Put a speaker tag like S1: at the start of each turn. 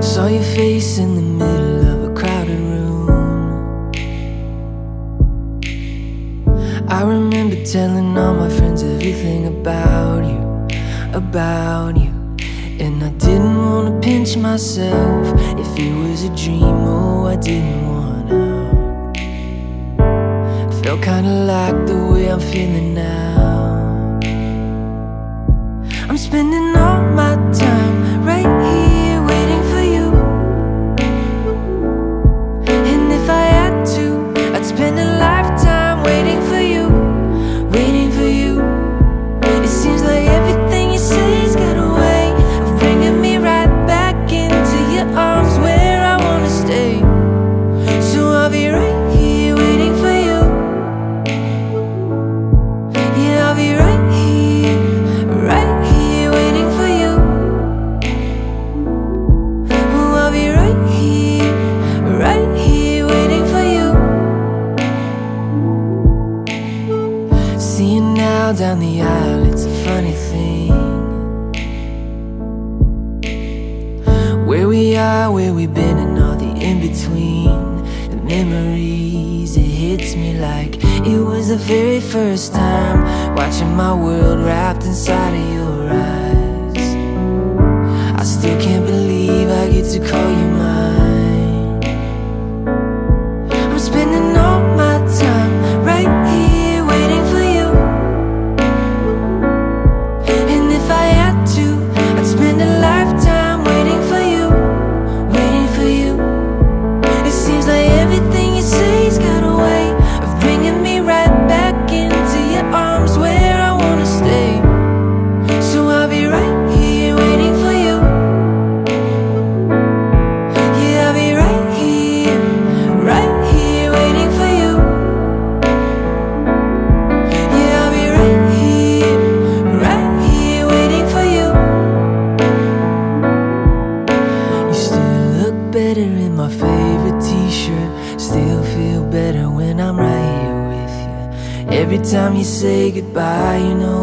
S1: Saw your face in the middle of a crowded room. I remember telling all my friends everything about you, about you. And I didn't wanna pinch myself if it was a dream, oh I didn't wanna. Felt kinda like the way I'm feeling now. I'm spending all my time right here waiting for you. And if I had to, I'd spend a lifetime waiting for you, waiting for you. It seems like everything you say's got a way of bringing me right back into your arms where I wanna stay. So I'll be right here waiting for you. Yeah, I'll be right here waiting for you. Oh, I'll be right here waiting for you. Seeing now down the aisle, it's a funny thing. Where we are, where we've been, and all the in-between. The memories, it hits me like it was the very first time, watching my world wrapped inside of your eyes. I still can't believe I get to call you mine. I'm spending all my time right here waiting for you. And if I had to, I'd spend a lifetime waiting for you, waiting for you. It seems like everything you say's got a way of bringing me right back into your arms where I wanna stay. So I'll be right here waiting for you. Yeah, I'll be right here waiting for you. Yeah, I'll be right here waiting for you. You still look better in my favorite t-shirt. Still feel better when I'm right here with you. Every time you say goodbye, you know